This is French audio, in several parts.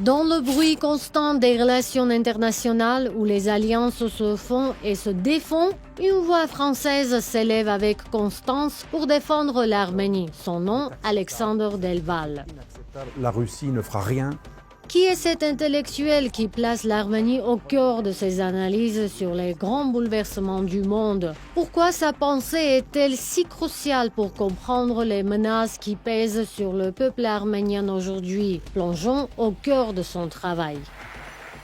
Dans le bruit constant des relations internationales où les alliances se font et se défont, une voix française s'élève avec constance pour défendre l'Arménie. Son nom, Alexandre Delval. La Russie ne fera rien. Qui est cet intellectuel qui place l'Arménie au cœur de ses analyses sur les grands bouleversements du monde? Pourquoi sa pensée est-elle si cruciale pour comprendre les menaces qui pèsent sur le peuple arménien aujourd'hui? Plongeons au cœur de son travail.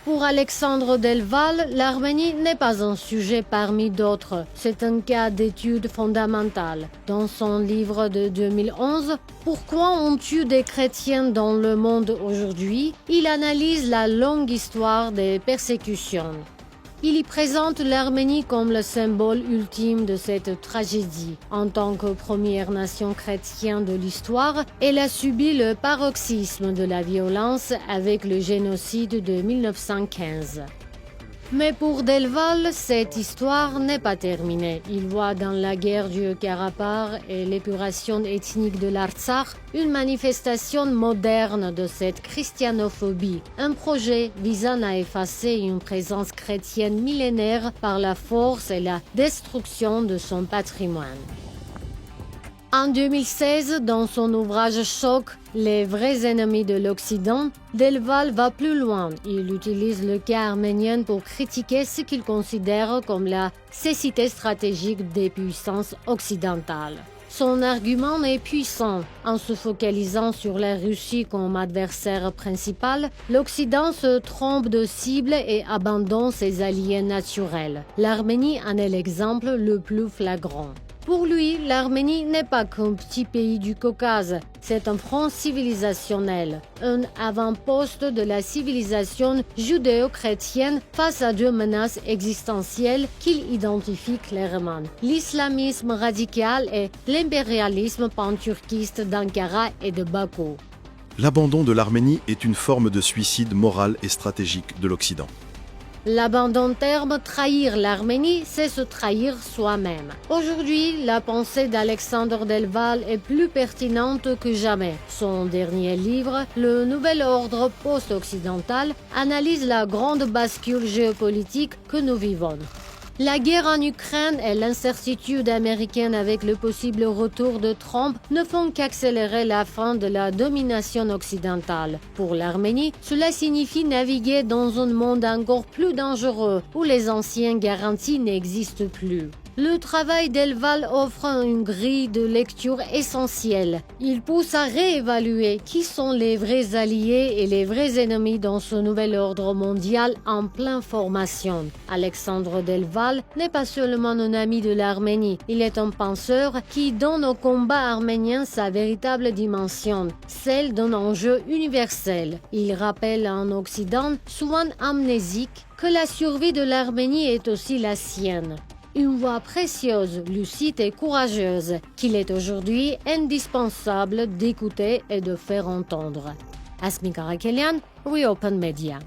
Pour Alexandre Delval, l'Arménie n'est pas un sujet parmi d'autres, c'est un cas d'étude fondamentale. Dans son livre de 2011, « Pourquoi on tue des chrétiens dans le monde aujourd'hui ?», il analyse la longue histoire des persécutions. Il y présente l'Arménie comme le symbole ultime de cette tragédie. En tant que première nation chrétienne de l'histoire, elle a subi le paroxysme de la violence avec le génocide de 1915. Mais pour Delval, cette histoire n'est pas terminée. Il voit dans la guerre du Karabakh et l'épuration ethnique de l'Artsakh une manifestation moderne de cette christianophobie, un projet visant à effacer une présence chrétienne millénaire par la force et la destruction de son patrimoine. En 2016, dans son ouvrage Choc, les vrais ennemis de l'Occident, Delval va plus loin. Il utilise le cas arménien pour critiquer ce qu'il considère comme la cécité stratégique des puissances occidentales. Son argument est puissant. En se focalisant sur la Russie comme adversaire principal, l'Occident se trompe de cible et abandonne ses alliés naturels. L'Arménie en est l'exemple le plus flagrant. Pour lui, l'Arménie n'est pas qu'un petit pays du Caucase, c'est un front civilisationnel, un avant-poste de la civilisation judéo-chrétienne face à deux menaces existentielles qu'il identifie clairement, l'islamisme radical et l'impérialisme pan-turquiste d'Ankara et de Bakou. L'abandon de l'Arménie est une forme de suicide moral et stratégique de l'Occident. L'abandon terme trahir l'Arménie, c'est se trahir soi-même. Aujourd'hui, la pensée d'Alexandre Delval est plus pertinente que jamais. Son dernier livre, Le Nouvel Ordre Post-Occidental, analyse la grande bascule géopolitique que nous vivons. La guerre en Ukraine et l'incertitude américaine avec le possible retour de Trump ne font qu'accélérer la fin de la domination occidentale. Pour l'Arménie, cela signifie naviguer dans un monde encore plus dangereux où les anciennes garanties n'existent plus. Le travail Delval offre une grille de lecture essentielle. Il pousse à réévaluer qui sont les vrais alliés et les vrais ennemis dans ce nouvel ordre mondial en pleine formation. Alexandre Delval n'est pas seulement un ami de l'Arménie, il est un penseur qui donne au combat arménien sa véritable dimension, celle d'un enjeu universel. Il rappelle en Occident, souvent amnésique, que la survie de l'Arménie est aussi la sienne. Une voix précieuse, lucide et courageuse qu'il est aujourd'hui indispensable d'écouter et de faire entendre. Asmi Karakelian, Reopen Media.